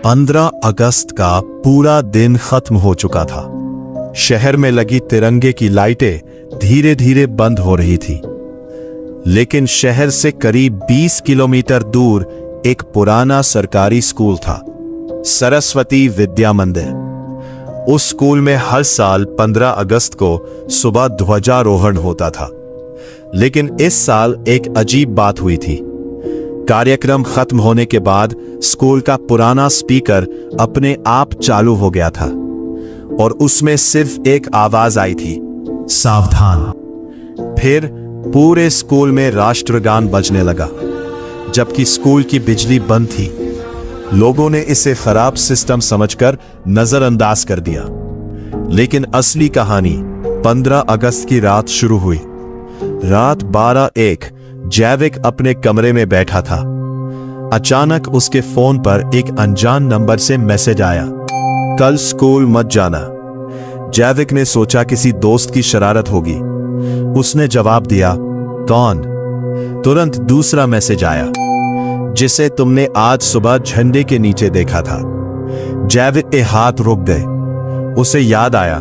15 अगस्त का पूरा दिन खत्म हो चुका था। शहर में लगी तिरंगे की लाइटें धीरे धीरे बंद हो रही थी, लेकिन शहर से करीब 20 किलोमीटर दूर एक पुराना सरकारी स्कूल था, सरस्वती विद्या मंदिर। उस स्कूल में हर साल 15 अगस्त को सुबह ध्वजारोहण होता था, लेकिन इस साल एक अजीब बात हुई थी। कार्यक्रम खत्म होने के बाद स्कूल का पुराना स्पीकर अपने आप चालू हो गया था और उसमें सिर्फ एक आवाज आई थी, सावधान। फिर पूरे स्कूल में राष्ट्रगान बजने लगा, जबकि स्कूल की बिजली बंद थी। लोगों ने इसे खराब सिस्टम समझकर नजरअंदाज कर दिया, लेकिन असली कहानी 15 अगस्त की रात शुरू हुई। रात 12:01 जैविक अपने कमरे में बैठा था। अचानक उसके फोन पर एक अनजान नंबर से मैसेज आया, कल स्कूल मत जाना। जैविक ने सोचा किसी दोस्त की शरारत होगी। उसने जवाब दिया, कौन? तुरंत दूसरा मैसेज आया, जिसे तुमने आज सुबह झंडे के नीचे देखा था। जैविक के हाथ रुक गए। उसे याद आया,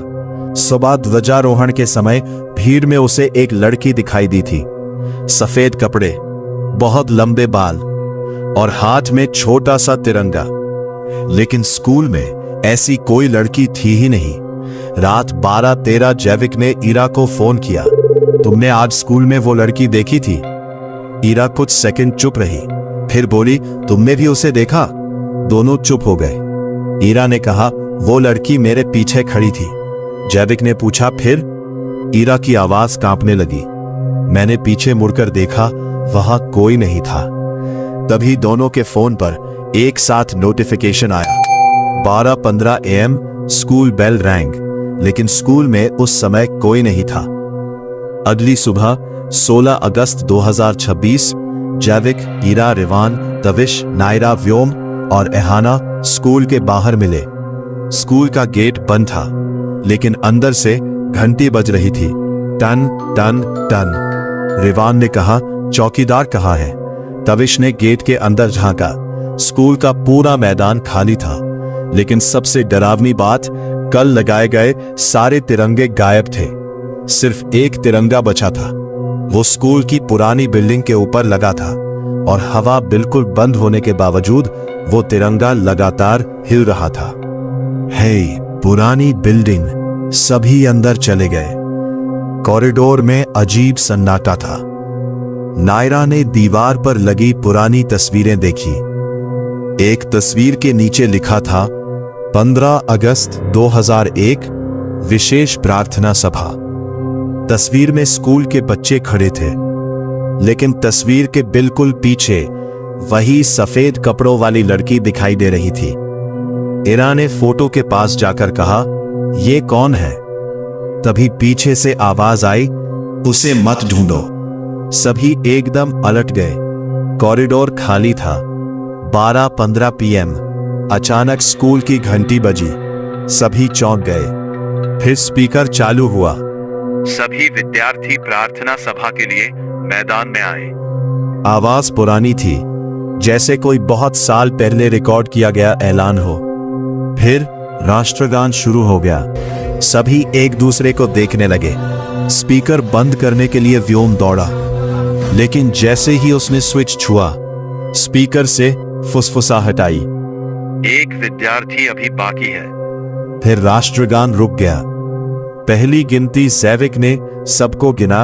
सुबह ध्वजारोहण के समय भीड़ में उसे एक लड़की दिखाई दी थी। सफेद कपड़े, बहुत लंबे बाल और हाथ में छोटा सा तिरंगा। लेकिन स्कूल में ऐसी कोई लड़की थी ही नहीं। रात 12:13 जैविक ने ईरा को फोन किया, तुमने आज स्कूल में वो लड़की देखी थी? ईरा कुछ सेकंड चुप रही, फिर बोली, तुमने भी उसे देखा? दोनों चुप हो गए। ईरा ने कहा, वो लड़की मेरे पीछे खड़ी थी। जैविक ने पूछा, फिर? ईरा की आवाज कांपने लगी। मैंने पीछे मुड़कर देखा, वहां कोई नहीं था। तभी दोनों के फोन पर एक साथ नोटिफिकेशन आया। 12:15 AM स्कूल बेल रैंग, लेकिन स्कूल में उस समय कोई नहीं था। अगली सुबह 16 अगस्त 2026 जैविक, ईरा, रिवान, तविश, नायरा, व्योम और एहाना स्कूल के बाहर मिले। स्कूल का गेट बंद था, लेकिन अंदर से घंटी बज रही थी, टन टन टन। रिवान ने कहा, चौकीदार कहाँ है? तविश ने गेट के अंदर झांका। स्कूल का पूरा मैदान खाली था, लेकिन सबसे डरावनी बात, कल लगाए गए सारे तिरंगे गायब थे। सिर्फ एक तिरंगा बचा था। वो स्कूल की पुरानी बिल्डिंग के ऊपर लगा था और हवा बिल्कुल बंद होने के बावजूद वो तिरंगा लगातार हिल रहा था। हे, पुरानी बिल्डिंग। सभी अंदर चले गए। कॉरिडोर में अजीब सन्नाटा था। नायरा ने दीवार पर लगी पुरानी तस्वीरें देखी। एक तस्वीर के नीचे लिखा था, 15 अगस्त 2001 विशेष प्रार्थना सभा। तस्वीर में स्कूल के बच्चे खड़े थे, लेकिन तस्वीर के बिल्कुल पीछे वही सफेद कपड़ों वाली लड़की दिखाई दे रही थी। ईरा ने फोटो के पास जाकर कहा, ये कौन है? तभी पीछे से आवाज आई, उसे मत ढूंढो। सभी एकदम अलट गए। कॉरिडोर खाली था। 12:15 PM अचानक स्कूल की घंटी बजी। सभी चौंक गए। फिर स्पीकर चालू हुआ, सभी विद्यार्थी प्रार्थना सभा के लिए मैदान में आए। आवाज पुरानी थी, जैसे कोई बहुत साल पहले रिकॉर्ड किया गया ऐलान हो। फिर राष्ट्रगान शुरू हो गया। सभी एक दूसरे को देखने लगे। स्पीकर बंद करने के लिए व्योम दौड़ा, लेकिन जैसे ही उसने स्विच छुआ, स्पीकर से फुसफुसाहट आई, एक विद्यार्थी अभी बाकी है। फिर राष्ट्रगान रुक गया। पहली गिनती जैविक ने सबको गिना,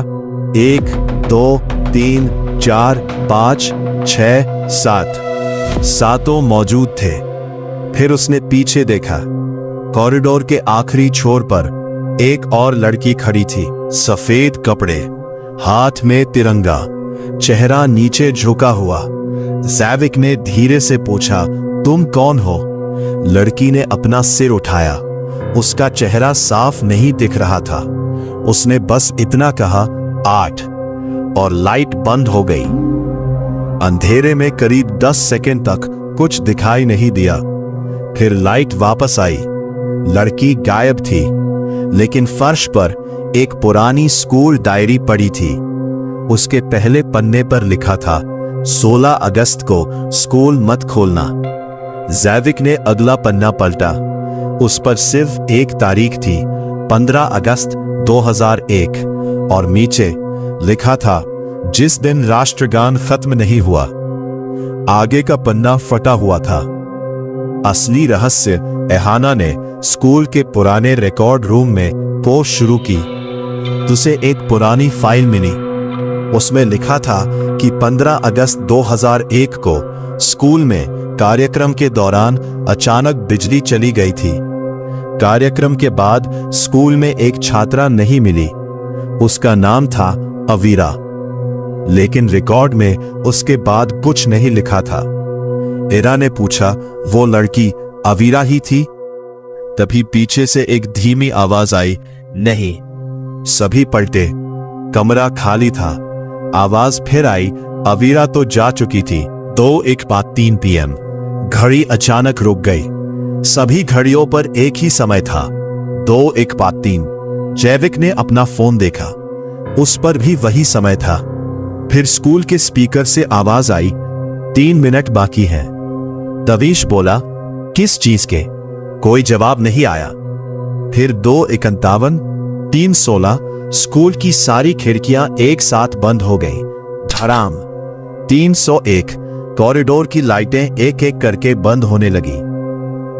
1 2 3 4 5 6 7। सातों मौजूद थे। फिर उसने पीछे देखा। कॉरिडोर के आखिरी छोर पर एक और लड़की खड़ी थी। सफेद कपड़े, हाथ में तिरंगा, चेहरा नीचे झुका हुआ। जैविक ने धीरे से पूछा, तुम कौन हो? लड़की ने अपना सिर उठाया। उसका चेहरा साफ नहीं दिख रहा था। उसने बस इतना कहा, 8, और लाइट बंद हो गई। अंधेरे में करीब 10 सेकंड तक कुछ दिखाई नहीं दिया। फिर लाइट वापस आई। लड़की गायब थी, लेकिन फर्श पर एक पुरानी स्कूल डायरी पड़ी थी। उसके पहले पन्ने पर लिखा था, 16 अगस्त को स्कूल मत खोलना। जैविक ने अगला पन्ना पलटा। उस पर सिर्फ एक तारीख थी, 15 अगस्त 2001, और नीचे लिखा था, जिस दिन राष्ट्रगान खत्म नहीं हुआ। आगे का पन्ना फटा हुआ था। असली रहस्य एहाना ने स्कूल के पुराने रिकॉर्ड रूम में पोस्ट शुरू की। उसे एक पुरानी फाइल मिली। उसमें लिखा था कि 15 अगस्त 2001 को स्कूल में कार्यक्रम के दौरान अचानक बिजली चली गई थी। कार्यक्रम के बाद स्कूल में एक छात्रा नहीं मिली। उसका नाम था अवीरा, लेकिन रिकॉर्ड में उसके बाद कुछ नहीं लिखा था। इरा ने पूछा, वो लड़की अवीरा ही थी? तभी पीछे से एक धीमी आवाज आई, नहीं। सभी पलटे। कमरा खाली था। आवाज फिर आई, अवीरा तो जा चुकी थी। 2:03 PM। घड़ी अचानक रुक गई। सभी घड़ियों पर एक ही समय था, 2:03। जैविक ने अपना फोन देखा। उस पर भी वही समय था। फिर स्कूल के स्पीकर से आवाज आई, 3 मिनट बाकी हैं। तवीश बोला, किस चीज के? कोई जवाब नहीं आया। फिर 2:51, 3:16। स्कूल की सारी खिड़कियां एक साथ बंद हो गईं। धड़ाम। 301। कॉरिडोर की लाइटें एक एक करके बंद होने लगी।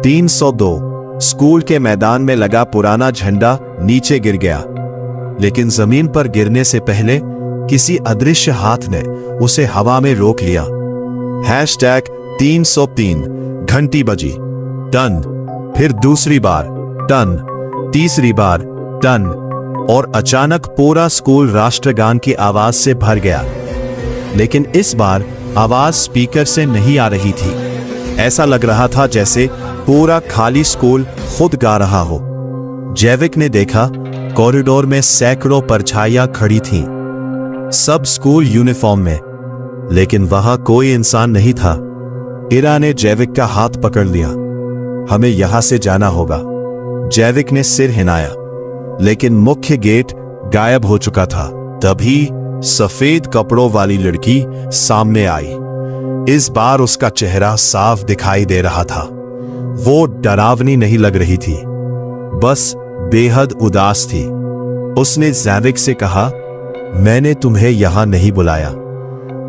302। स्कूल के मैदान में लगा पुराना झंडा नीचे गिर गया, लेकिन जमीन पर गिरने से पहले किसी अदृश्य हाथ ने उसे हवा में रोक लिया। #303। घंटी बजी। टन। फिर दूसरी बार टन, तीसरी बार टन, और अचानक पूरा स्कूल राष्ट्रगान की आवाज से भर गया। लेकिन इस बार आवाज स्पीकर से नहीं आ रही थी। ऐसा लग रहा था जैसे पूरा खाली स्कूल खुद गा रहा हो। जैविक ने देखा, कॉरिडोर में सैकड़ों परछाइयां खड़ी थीं, सब स्कूल यूनिफॉर्म में, लेकिन वहां कोई इंसान नहीं था। इरा ने जैविक का हाथ पकड़ लिया। हमें यहां से जाना होगा। जैविक ने सिर हिलाया, लेकिन मुख्य गेट गायब हो चुका था। तभी सफेद कपड़ों वाली लड़की सामने आई। इस बार उसका चेहरा साफ दिखाई दे रहा था। वो डरावनी नहीं लग रही थी, बस बेहद उदास थी। उसने जैविक से कहा, मैंने तुम्हें यहां नहीं बुलाया।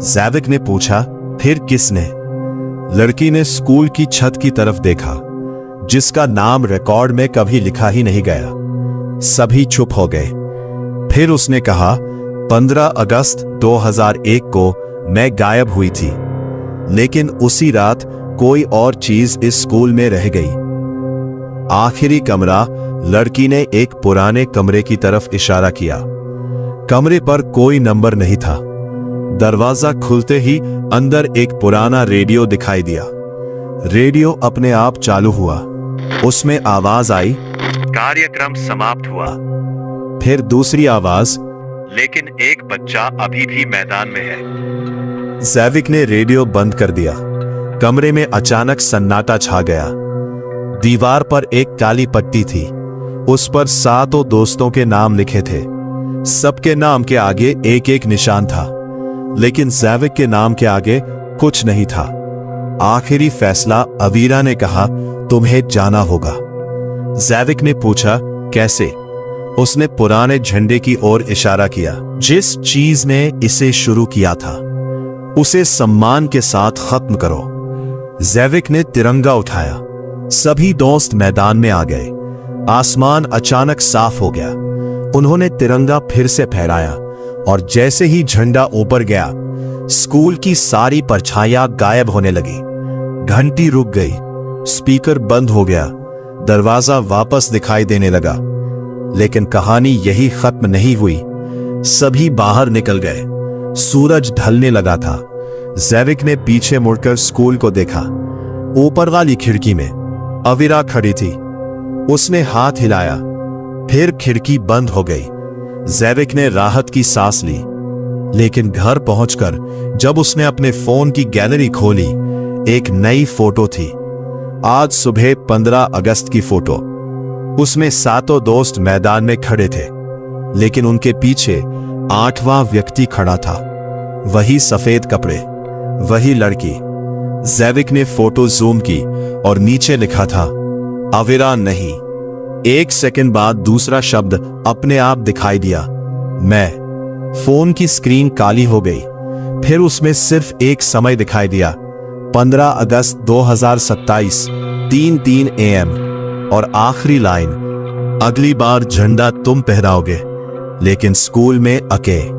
जैविक ने पूछा, फिर किसने? लड़की ने स्कूल की छत की तरफ देखा, जिसका नाम रिकॉर्ड में कभी लिखा ही नहीं गया। सभी चुप हो गए। फिर उसने कहा, 15 अगस्त 2001 को मैं गायब हुई थी, लेकिन उसी रात कोई और चीज इस स्कूल में रह गई। आखिरी कमरा। लड़की ने एक पुराने कमरे की तरफ इशारा किया। कमरे पर कोई नंबर नहीं था। दरवाजा खुलते ही अंदर एक पुराना रेडियो दिखाई दिया। रेडियो अपने आप चालू हुआ। उसमें आवाज आई, कार्यक्रम समाप्त हुआ। फिर दूसरी आवाज, लेकिन एक बच्चा अभी भी मैदान में है। जैविक ने रेडियो बंद कर दिया। कमरे में अचानक सन्नाटा छा गया। दीवार पर एक काली पट्टी थी। उस पर 7 दोस्तों के नाम लिखे थे। सबके नाम के आगे एक एक निशान था, लेकिन जैविक के नाम के आगे कुछ नहीं था। आखिरी फैसला अवीरा ने कहा, तुम्हें जाना होगा। जैविक ने पूछा, कैसे? उसने पुराने झंडे की ओर इशारा किया। जिस चीज ने इसे शुरू किया था, उसे सम्मान के साथ खत्म करो। जैविक ने तिरंगा उठाया। सभी दोस्त मैदान में आ गए। आसमान अचानक साफ हो गया। उन्होंने तिरंगा फिर से फहराया, और जैसे ही झंडा ऊपर गया, स्कूल की सारी परछाइयां गायब होने लगी। घंटी रुक गई। स्पीकर बंद हो गया। दरवाजा वापस दिखाई देने लगा। लेकिन कहानी यही खत्म नहीं हुई। सभी बाहर निकल गए। सूरज ढलने लगा था। जैविक ने पीछे मुड़कर स्कूल को देखा। ऊपर वाली खिड़की में अवीरा खड़ी थी। उसने हाथ हिलाया, फिर खिड़की बंद हो गई। जैविक ने राहत की सांस ली, लेकिन घर पहुंचकर जब उसने अपने फोन की गैलरी खोली, एक नई फोटो थी। आज सुबह 15 अगस्त की फोटो। उसमें 7 दोस्त मैदान में खड़े थे, लेकिन उनके पीछे 8वां व्यक्ति खड़ा था। वही सफेद कपड़े, वही लड़की, जैविक ने फोटो जूम की और नीचे लिखा था अविरा नहीं। 1 सेकंड बाद दूसरा शब्द अपने आप दिखाई दिया, मैं। फोन की स्क्रीन काली हो गई। फिर उसमें सिर्फ एक समय दिखाई दिया, 15 अगस्त 2027, 3:03 AM। और आखिरी लाइन, अगली बार झंडा तुम फहराओगे, लेकिन स्कूल में अकेले।